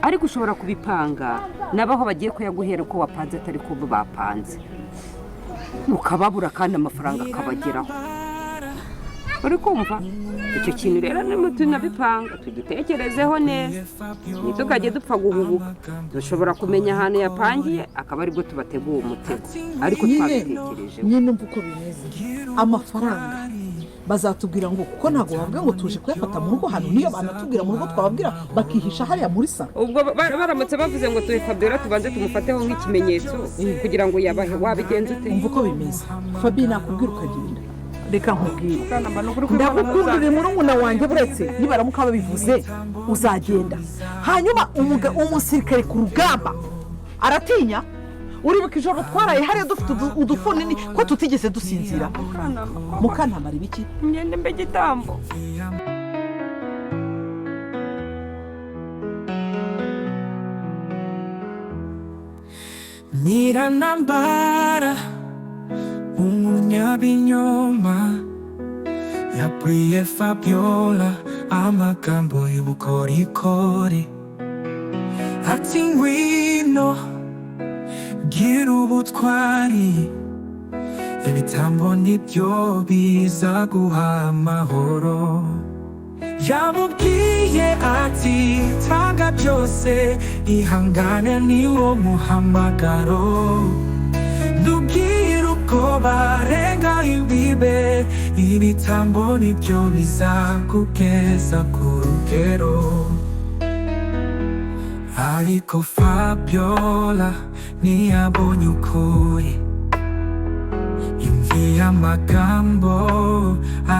ariko ushobora kubipanga nabaho bagiye kuyaguhera uko wapanze atari ko bapanze, ukababura kandi amafaranga akabageraho. uri kumva icyo kintu rero tunabipanga tugitekerezeho neza, ntitugajye dupfa guhubuka. dushobora kumenya ahantu yapangiye akaba aribwo tubategura umutego, ariko twabitekerejeho. nyine mvuko bimeze amafaranga bazatubwira ngo kuko ntabwo bavuga ngo tuje kuyafata mu rugo hano, niyo banatubwira mu rugo twababwira bakihisha hariya muri salo. ubwo baramutse bavuze ngo tuhe Fabiola tubanze tumufateho nk'ikimenyetso kugira ngo yabahe, wabigenza ute? mvuko bimeze Fabi nakubwira ukagenda, reka nkubwire ndagukundira murumuna wanjye, buretse nibaramuka babivuze uzagenda. hanyuma umusirikare ku rugamba aratinya, uribuka ijoro twaraye hariya dufite udufuni ko tutigeze dusinzira. mukantamara ibiki imyenda mbe gitambo. Niranambara umunyabinyoma yabwiye Fabiola amagambo y'ubukorikori, ati ngwino gira ubutwari, ibitambo nibyo biza guha amahoro. yamubwiye ati tanga byose, ihangane niwo muhamagaro, ntubwire uko barenga imbibe, ibitambo nibyo bizakugeza ku rugero. ariko Fabiola ntiyabonye ukuri, yumviye amagambo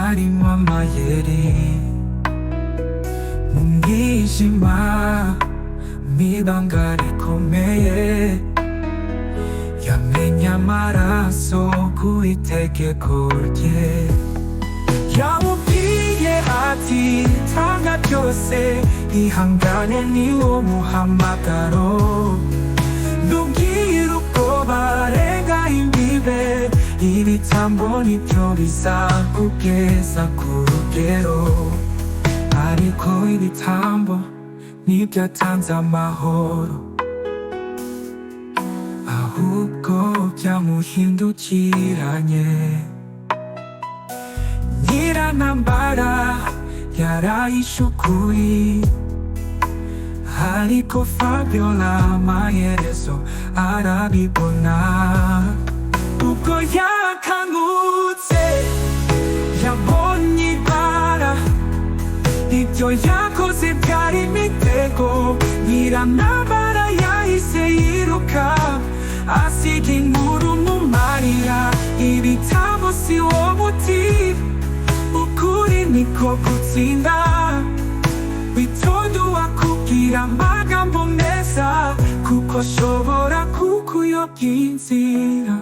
arimo amayeri, mu mwijima mw'ibanga rikomeye yamenye amaraso ku itegeko rye. yamubwiye ati tanga byose, ihangane niwo muhamagaro, ntubwire uko barenga imbibe, ibitambo nibyo bizakugeza ku rugero. ariko ibitambo ntibyatanze amahoro, ahubwo byamuhindukiranye. Niranambara yarahishe ukuri, ariko Fabiola amaherezo arabibona. ubwo yakangutse yabonye ibara, ibyo yakoze byari imitego. Niranambara yahise yiruka asiga inkuru mu marira, ibitambo si wo muti, ukuri niko gutsinda. witonde uwakubwira amagambo meza, kuko ashobora kukuyobya inzira.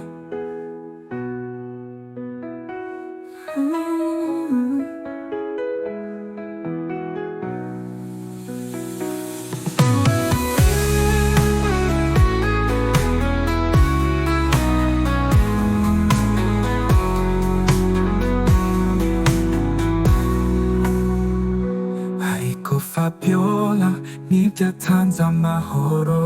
Fabiola ntibyatanze amahoro.